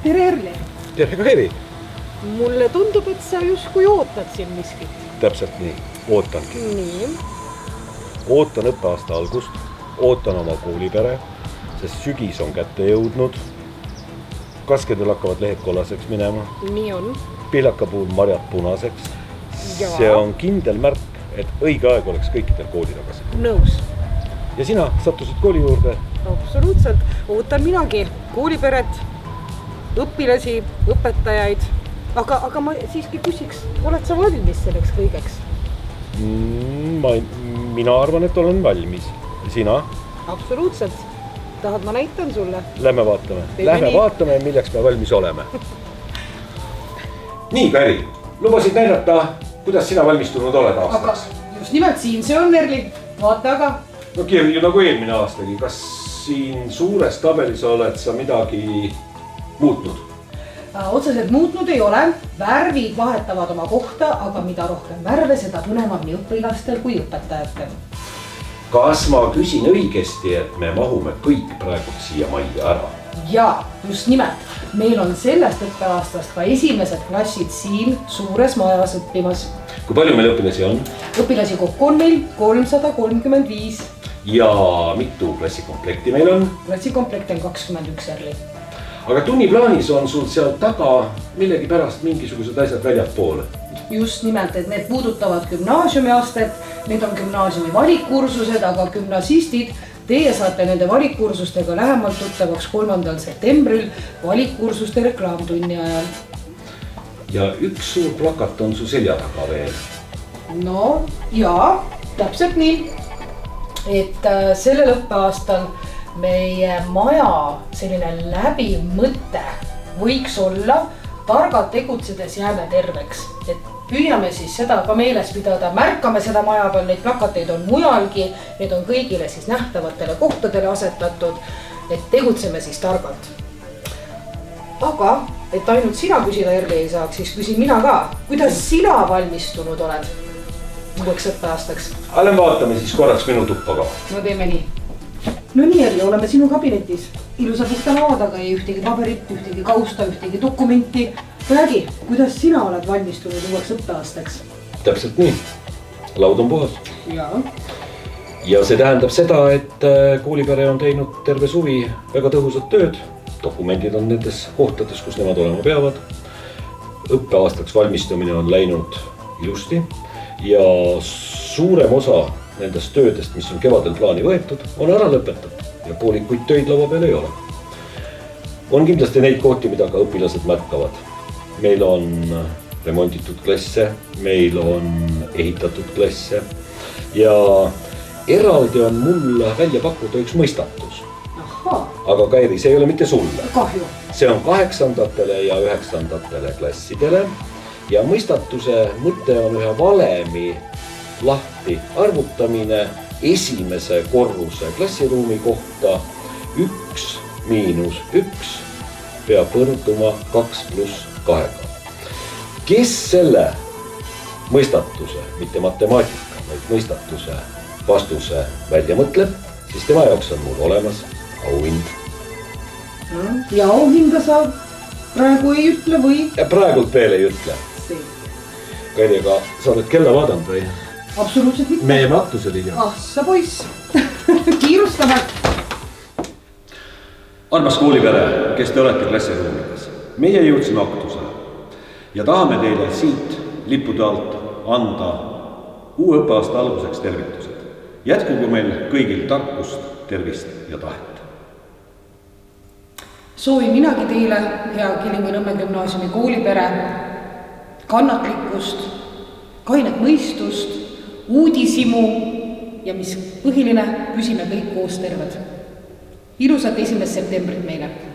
Tere Erli! Tere Kairi! Mulle tundub, et sa justkui ootad siin miskit. Täpselt nii, ootangi. Nii. Ootan õppeaasta algust, ootan oma koolipere, sest sügis on kätte jõudnud. Kaskedel hakkavad lehed kollaseks minema. Nii on. Pihlakapuul marjad punaseks. Ja. See on kindel märk, et õige aeg oleks kõikidel kooli tagasi. Nõus. Ja sina sattusid kooli juurde? Absoluutselt. Ootan minagi kooliperet, õpilasi, õpetajaid. Aga ma siiski küsiks, oled sa valmis selleks kõigeks? Mina arvan, et olen valmis. Sina? Absoluutselt. Tahad, ma näitan sulle? Lähme vaatame, milleks me valmis oleme. Nii, Kairi, lubasid näidata, kuidas sina valmistunud oled aastaks? Aga just nimelt siin see on, Erli. Vaata aga. No kirju nagu eelmine aastagi. Kas siin suures tabelis oled sa midagi muutnud? Otseselt muutnud ei ole. Värvid vahetavad oma kohta, aga mida rohkem värve, seda põnevam nii õpilastel kui õpetajatel. Kas ma küsin õigesti, et me mahume kõik praegu siia majja ära? Jaa, just nimelt. Meil on sellest õppeaastast ka esimesed klassid siin suures majas õppimas. Kui palju meil õpilasi on? Õpilasi kokku on meil 335. Ja mitu klassikomplekti meil on? Klassikomplekti on 21, Erli. Aga tunniplaanis on sul seal taga millegi pärast mingisugused asjad väljad poole. Just nimelt, et need puudutavad gümnaasiumiastet, need on gümnaasiumi valikkursused, aga gümnasistid, teie saate nende valikkursustega lähemalt tuttavaks 3. septembril valikkursuste reklaamtunni ajal. Ja üks suur plakat on su selja taga veel. No, jaa, täpselt nii, et sellel õppeaastal meie maja selline läbimõte võiks olla targalt tegutsedes jääme terveks. Et püüame siis seda ka meeles pidada, märkame seda maja peal, neid plakateid on mujalgi, need on kõigile siis nähtavatele kohtadele asetatud, et tegutseme siis targalt. Aga, et ainult sina küsida Erli ei saaks, siis küsin mina ka, kuidas sina valmistunud oled uueks õppeaastaks? Lähme vaatame siis korraks minu tuppa ka. No teeme nii. No nii, Erli, oleme sinu kabinetis. Ilusa puhta laadaga ei ühtegi paberit, ühtegi kausta, ühtegi dokumenti. Räägi, kuidas sina oled valmistunud uueks õppeaastaks? Täpselt nii. Laud on puhas. Jaa. Ja see tähendab seda, et koolipere on teinud terve suvi väga tõhusat tööd. Dokumendid on nendes kohtades, kus nemad olema peavad. Õppeaastaks valmistumine on läinud ilusti ja suurem osa nendest töödest, mis on kevadel plaani võetud, on ära lõpetatud ja poolikuid töid laua peal ei ole. On kindlasti neid kohti, mida ka õpilased märkavad. Meil on remonditud klasse, meil on ehitatud klasse ja eraldi on mul välja pakkuda üks mõistatus. Aha. Aga Kairi, see ei ole mitte sulle. Kahju. See on 8. ja 9. klassidele ja mõistatuse mõte on ühe valemi lahti arvutamine esimese korruse klassiruumi kohta 1 miinus 1 peab võrduma 2 pluss 2. Kes selle mõistatuse, mitte matemaatika, vaid mõistatuse vastuse välja mõtleb, siis tema jaoks on mul olemas auhind. Ja auhinda sa praegu ei ütle või? Praegult veel ei ütle. Kairi, aga sa oled kella vaadanud või? Absoluutselt mitte. Me jääme aktusel hiljem. Sa poiss. Kiirustame. Armas koolipere, kes te olete klassiruumides. Meie jõudsime aktusele ja tahame teile siit lippude alt anda uue õppeaasta alguseks tervitused. Jätkugu meil kõigil tarkust, tervist ja tahet. Soovin minagi teile, hea Kilingi-Nõmme gümnaasiumi koolipere, kannatlikkust, kainet mõistust, uudisimu ja mis põhiline, püsime kõik koos terved. Ilusat 1. septembrit meile!